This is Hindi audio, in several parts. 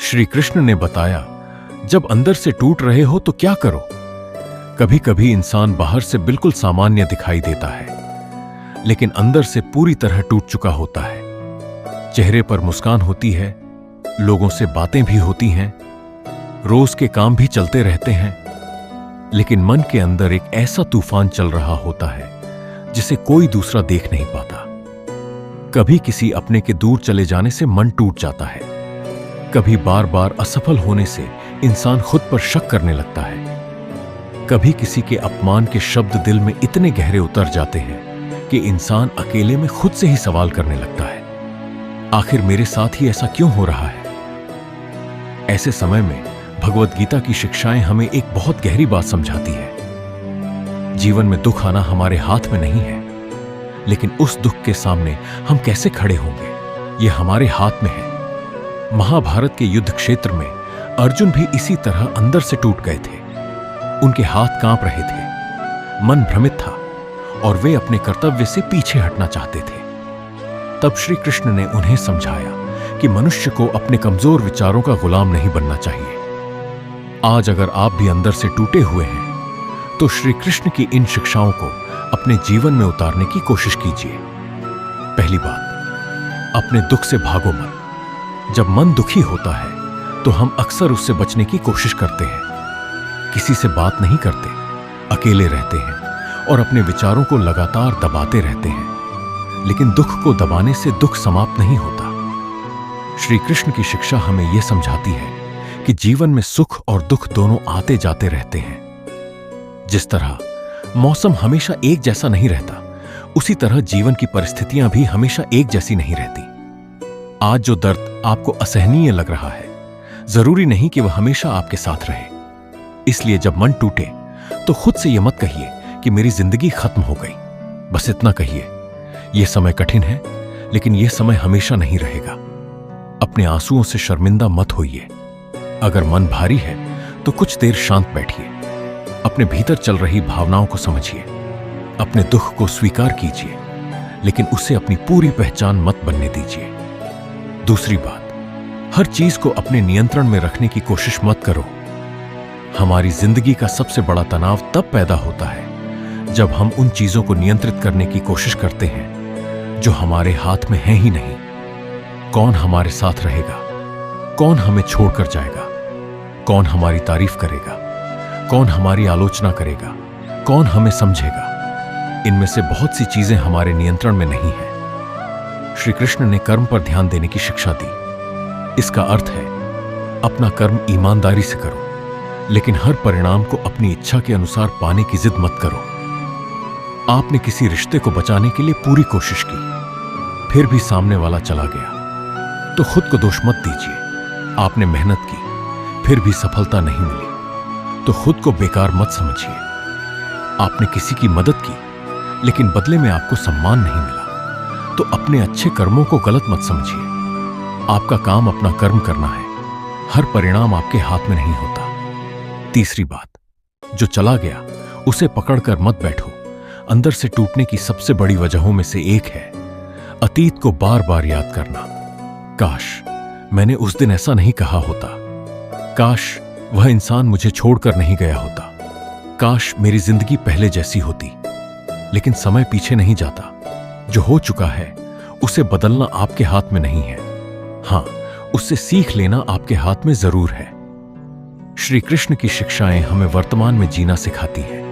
श्री कृष्ण ने बताया, जब अंदर से टूट रहे हो तो क्या करो। कभी कभी इंसान बाहर से बिल्कुल सामान्य दिखाई देता है, लेकिन अंदर से पूरी तरह टूट चुका होता है। चेहरे पर मुस्कान होती है, लोगों से बातें भी होती हैं, रोज के काम भी चलते रहते हैं, लेकिन मन के अंदर एक ऐसा तूफान चल रहा होता है जिसे कोई दूसरा देख नहीं पाता। कभी किसी अपने के दूर चले जाने से मन टूट जाता है, कभी बार बार असफल होने से इंसान खुद पर शक करने लगता है, कभी किसी के अपमान के शब्द दिल में इतने गहरे उतर जाते हैं कि इंसान अकेले में खुद से ही सवाल करने लगता है, आखिर मेरे साथ ही ऐसा क्यों हो रहा है। ऐसे समय में भगवद गीता की शिक्षाएं हमें एक बहुत गहरी बात समझाती है। जीवन में दुख आना हमारे हाथ में नहीं है, लेकिन उस दुख के सामने हम कैसे खड़े होंगे यह हमारे हाथ में है। महाभारत के युद्ध क्षेत्र में अर्जुन भी इसी तरह अंदर से टूट गए थे। उनके हाथ कांप रहे थे, मन भ्रमित था और वे अपने कर्तव्य से पीछे हटना चाहते थे। तब श्री कृष्ण ने उन्हें समझाया कि मनुष्य को अपने कमजोर विचारों का गुलाम नहीं बनना चाहिए। आज अगर आप भी अंदर से टूटे हुए हैं तो श्री कृष्ण की इन शिक्षाओं को अपने जीवन में उतारने की कोशिश कीजिए। पहली बात, अपने दुख से भागो मत। जब मन दुखी होता है तो हम अक्सर उससे बचने की कोशिश करते हैं, किसी से बात नहीं करते, अकेले रहते हैं और अपने विचारों को लगातार दबाते रहते हैं। लेकिन दुख को दबाने से दुख समाप्त नहीं होता। श्री कृष्ण की शिक्षा हमें यह समझाती है कि जीवन में सुख और दुख दोनों आते जाते रहते हैं। जिस तरह मौसम हमेशा एक जैसा नहीं रहता, उसी तरह जीवन की परिस्थितियां भी हमेशा एक जैसी नहीं रहती। आज जो दर्द आपको असहनीय लग रहा है, जरूरी नहीं कि वह हमेशा आपके साथ रहे। इसलिए जब मन टूटे तो खुद से यह मत कहिए कि मेरी जिंदगी खत्म हो गई। बस इतना कहिए, यह समय कठिन है, लेकिन यह समय हमेशा नहीं रहेगा। अपने आंसुओं से शर्मिंदा मत होइए। अगर मन भारी है तो कुछ देर शांत बैठिए, अपने भीतर चल रही भावनाओं को समझिए, अपने दुख को स्वीकार कीजिए, लेकिन उसे अपनी पूरी पहचान मत बनने दीजिए। दूसरी बात, हर चीज को अपने नियंत्रण में रखने की कोशिश मत करो। हमारी जिंदगी का सबसे बड़ा तनाव तब पैदा होता है जब हम उन चीजों को नियंत्रित करने की कोशिश करते हैं जो हमारे हाथ में है ही नहीं। कौन हमारे साथ रहेगा, कौन हमें छोड़कर जाएगा, कौन हमारी तारीफ करेगा, कौन हमारी आलोचना करेगा, कौन हमें समझेगा, इनमें से बहुत सी चीजें हमारे नियंत्रण में नहीं है। श्री कृष्ण ने कर्म पर ध्यान देने की शिक्षा दी। इसका अर्थ है अपना कर्म ईमानदारी से करो, लेकिन हर परिणाम को अपनी इच्छा के अनुसार पाने की जिद मत करो। आपने किसी रिश्ते को बचाने के लिए पूरी कोशिश की, फिर भी सामने वाला चला गया, तो खुद को दोष मत दीजिए। आपने मेहनत की, फिर भी सफलता नहीं मिली, तो खुद को बेकार मत समझिए। आपने किसी की मदद की, लेकिन बदले में आपको सम्मान नहीं मिला, तो अपने अच्छे कर्मों को गलत मत समझिए। आपका काम अपना कर्म करना है, हर परिणाम आपके हाथ में नहीं होता। तीसरी बात, जो चला गया उसे पकड़कर मत बैठो। अंदर से टूटने की सबसे बड़ी वजहों में से एक है अतीत को बार बार याद करना। काश मैंने उस दिन ऐसा नहीं कहा होता, काश वह इंसान मुझे छोड़कर नहीं गया होता, काश मेरी जिंदगी पहले जैसी होती। लेकिन समय पीछे नहीं जाता, जो हो चुका है उसे बदलना आपके हाथ में नहीं है। हां, उससे सीख लेना आपके हाथ में जरूर है। श्री कृष्ण की शिक्षाएं हमें वर्तमान में जीना सिखाती है।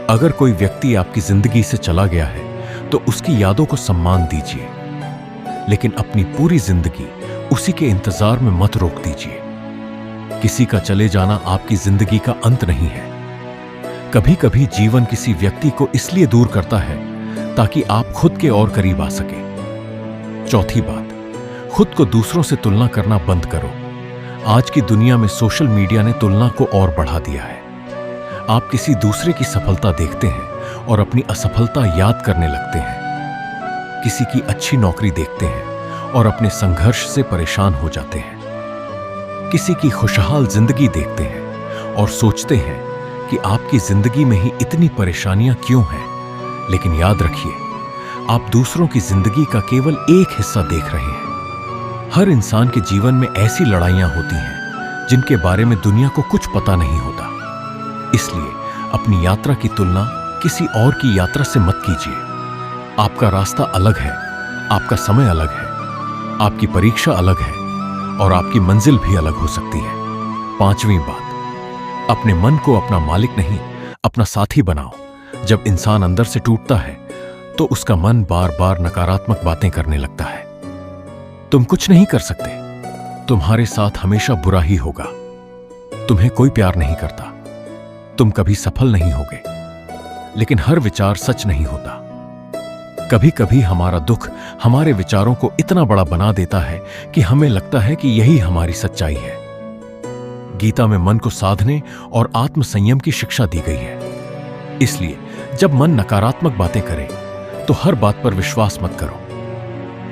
अगर कोई व्यक्ति आपकी जिंदगी से चला गया है तो उसकी यादों को सम्मान दीजिए, लेकिन अपनी पूरी जिंदगी उसी के इंतजार में मत रोक दीजिए। किसी का चले जाना आपकी जिंदगी का अंत नहीं है। कभी कभी जीवन किसी व्यक्ति को इसलिए दूर करता है ताकि आप खुद के और करीब आ सके। चौथी बात, खुद को दूसरों से तुलना करना बंद करो। आज की दुनिया में सोशल मीडिया ने तुलना को और बढ़ा दिया है। आप किसी दूसरे की सफलता देखते हैं और अपनी असफलता याद करने लगते हैं। किसी की अच्छी नौकरी देखते हैं और अपने संघर्ष से परेशान हो जाते हैं। किसी की खुशहाल जिंदगी देखते हैं और सोचते हैं कि आपकी जिंदगी में ही इतनी परेशानियां क्यों हैं। लेकिन याद रखिए, आप दूसरों की जिंदगी का केवल एक हिस्सा देख रहे हैं। हर इंसान के जीवन में ऐसी लड़ाइयां होती हैं जिनके बारे में दुनिया को कुछ पता नहीं होता। इसलिए अपनी यात्रा की तुलना किसी और की यात्रा से मत कीजिए। आपका रास्ता अलग है, आपका समय अलग है, आपकी परीक्षा अलग है और आपकी मंजिल भी अलग हो सकती है। 5वीं बात, अपने मन को अपना मालिक नहीं, अपना साथी बनाओ। जब इंसान अंदर से टूटता है तो उसका मन बार बार नकारात्मक बातें करने लगता है। तुम कुछ नहीं कर सकते, तुम्हारे साथ हमेशा बुरा ही होगा, तुम्हें कोई प्यार नहीं करता, तुम कभी सफल नहीं होगे। लेकिन हर विचार सच नहीं होता। कभी कभी हमारा दुख हमारे विचारों को इतना बड़ा बना देता है कि हमें लगता है कि यही हमारी सच्चाई है। गीता में मन को साधने और आत्मसंयम की शिक्षा दी गई है। इसलिए जब मन नकारात्मक बातें करे तो हर बात पर विश्वास मत करो।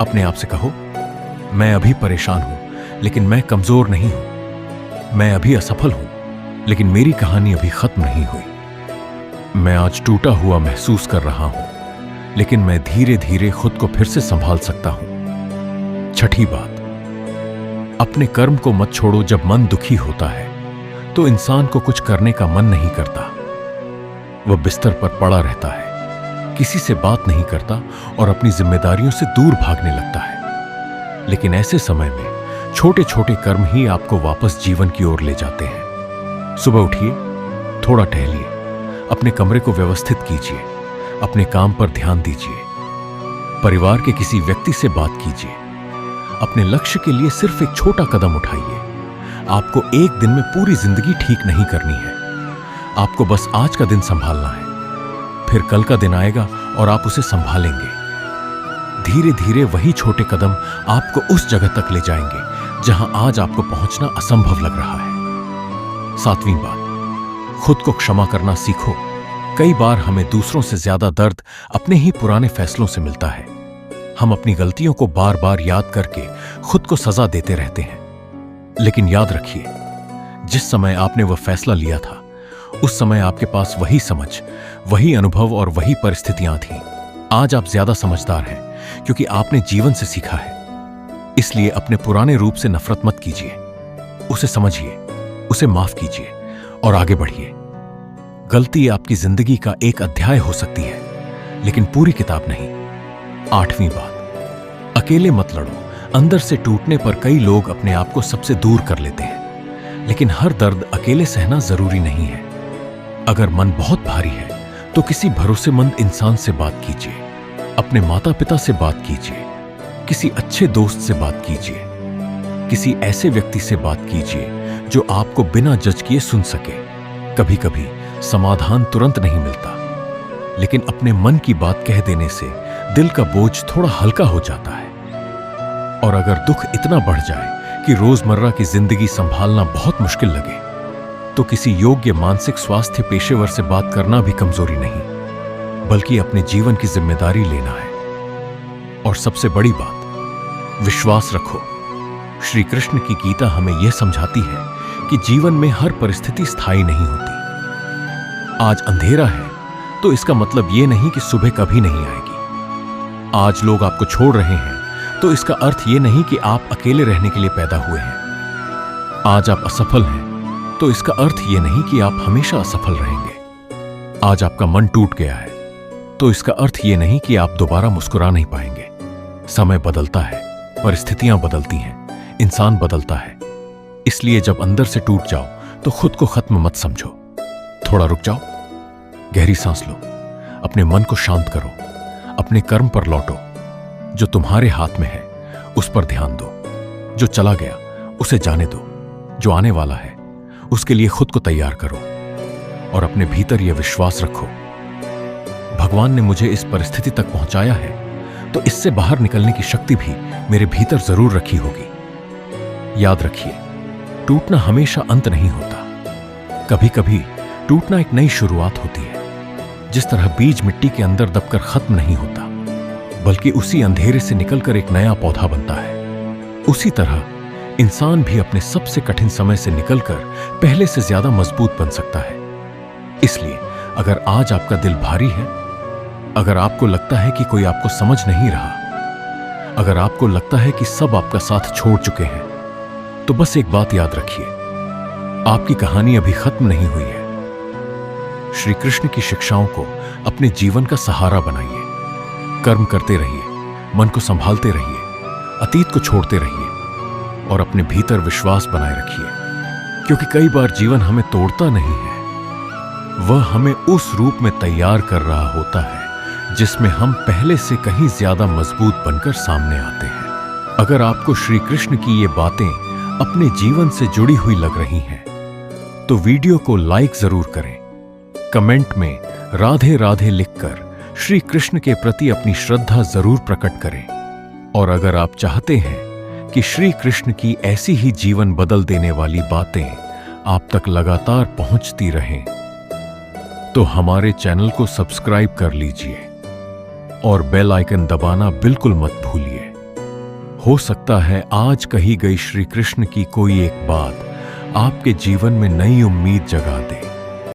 अपने आप से कहो, मैं अभी परेशान हूं लेकिन मैं कमजोर नहीं हूं। मैं अभी असफल हूं लेकिन मेरी कहानी अभी खत्म नहीं हुई। मैं आज टूटा हुआ महसूस कर रहा हूं लेकिन मैं धीरे धीरे खुद को फिर से संभाल सकता हूं। 6ठी बात, अपने कर्म को मत छोड़ो। जब मन दुखी होता है तो इंसान को कुछ करने का मन नहीं करता। वह बिस्तर पर पड़ा रहता है, किसी से बात नहीं करता और अपनी जिम्मेदारियों से दूर भागने लगता है। लेकिन ऐसे समय में छोटे छोटे कर्म ही आपको वापस जीवन की ओर ले जाते हैं। सुबह उठिए, थोड़ा टहलिए, अपने कमरे को व्यवस्थित कीजिए, अपने काम पर ध्यान दीजिए, परिवार के किसी व्यक्ति से बात कीजिए, अपने लक्ष्य के लिए सिर्फ एक छोटा कदम उठाइए। आपको एक दिन में पूरी जिंदगी ठीक नहीं करनी है, आपको बस आज का दिन संभालना है। फिर कल का दिन आएगा और आप उसे संभालेंगे। धीरे धीरे वही छोटे कदम आपको उस जगह तक ले जाएंगे जहां आज आपको पहुंचना असंभव लग रहा है। 7वीं बात, खुद को क्षमा करना सीखो। कई बार हमें दूसरों से ज्यादा दर्द अपने ही पुराने फैसलों से मिलता है। हम अपनी गलतियों को बार बार याद करके खुद को सजा देते रहते हैं। लेकिन याद रखिए, जिस समय आपने वह फैसला लिया था उस समय आपके पास वही समझ, वही अनुभव और वही परिस्थितियां थीं। आज आप ज्यादा समझदार हैं क्योंकि आपने जीवन से सीखा है। इसलिए अपने पुराने रूप से नफरत मत कीजिए, उसे समझिए, उसे माफ कीजिए और आगे बढ़िए। गलती आपकी जिंदगी का एक अध्याय हो सकती है लेकिन पूरी किताब नहीं। 8वीं बात, अकेले मत लड़ो। अंदर से टूटने पर कई लोग अपने आप को सबसे दूर कर लेते हैं, लेकिन हर दर्द अकेले सहना जरूरी नहीं है। अगर मन बहुत भारी है तो किसी भरोसेमंद इंसान से बात कीजिए, अपने माता पिता से बात कीजिए, किसी अच्छे दोस्त से बात कीजिए, किसी ऐसे व्यक्ति से बात कीजिए जो आपको बिना जज किए सुन सके। कभी कभी समाधान तुरंत नहीं मिलता, लेकिन अपने मन की बात कह देने से दिल का बोझ थोड़ा हल्का हो जाता है। और अगर दुख इतना बढ़ जाए कि रोजमर्रा की जिंदगी संभालना बहुत मुश्किल लगे तो किसी योग्य मानसिक स्वास्थ्य पेशेवर से बात करना भी कमजोरी नहीं, बल्कि अपने जीवन की जिम्मेदारी लेना है। और सबसे बड़ी बात, विश्वास रखो। श्री कृष्ण की गीता हमें यह समझाती है कि जीवन में हर परिस्थिति स्थायी नहीं होती। आज अंधेरा है तो इसका मतलब यह नहीं कि सुबह कभी नहीं आएगी। आज लोग आपको छोड़ रहे हैं तो इसका अर्थ यह नहीं कि आप अकेले रहने के लिए पैदा हुए हैं। आज आप असफल हैं तो इसका अर्थ यह नहीं कि आप हमेशा असफल रहेंगे। आज आपका मन टूट गया है तो इसका अर्थ यह नहीं कि आप दोबारा मुस्कुरा नहीं पाएंगे। समय बदलता है, परिस्थितियां बदलती हैं, इंसान बदलता है। इसलिए जब अंदर से टूट जाओ तो खुद को खत्म मत समझो। थोड़ा रुक जाओ, गहरी सांस लो, अपने मन को शांत करो, अपने कर्म पर लौटो। जो तुम्हारे हाथ में है उस पर ध्यान दो। जो चला गया उसे जाने दो। जो आने वाला है उसके लिए खुद को तैयार करो और अपने भीतर यह विश्वास रखो, भगवान ने मुझे इस परिस्थिति तक पहुंचाया है तो इससे बाहर निकलने की शक्ति भी मेरे भीतर जरूर रखी होगी। याद रखिए, टूटना हमेशा अंत नहीं होता। कभी कभी टूटना एक नई शुरुआत होती है। जिस तरह बीज मिट्टी के अंदर दबकर खत्म नहीं होता बल्कि उसी अंधेरे से निकलकर एक नया पौधा बनता है, उसी तरह इंसान भी अपने सबसे कठिन समय से निकलकर पहले से ज्यादा मजबूत बन सकता है। इसलिए अगर आज आपका दिल भारी है, अगर आपको लगता है कि कोई आपको समझ नहीं रहा, अगर आपको लगता है कि सब आपका साथ छोड़ चुके हैं, तो बस एक बात याद रखिए, आपकी कहानी अभी खत्म नहीं हुई है। श्री कृष्ण की शिक्षाओं को अपने जीवन का सहारा बनाइए, कर्म करते रहिए, मन को संभालते रहिए, अतीत को छोड़ते रहिए और अपने भीतर विश्वास बनाए रखिए, क्योंकि कई बार जीवन हमें तोड़ता नहीं है, वह हमें उस रूप में तैयार कर रहा होता है जिसमें हम पहले से कहीं ज्यादा मजबूत बनकर सामने आते हैं। अगर आपको श्री कृष्ण की ये बातें अपने जीवन से जुड़ी हुई लग रही हैं, तो वीडियो को लाइक जरूर करें, कमेंट में राधे राधे लिखकर श्री कृष्ण के प्रति अपनी श्रद्धा जरूर प्रकट करें। और अगर आप चाहते हैं कि श्री कृष्ण की ऐसी ही जीवन बदल देने वाली बातें आप तक लगातार पहुंचती रहें, तो हमारे चैनल को सब्सक्राइब कर लीजिए और बेल आइकन दबाना बिल्कुल मत भूलिए। हो सकता है आज कही गई श्री कृष्ण की कोई एक बात आपके जीवन में नई उम्मीद जगा दे।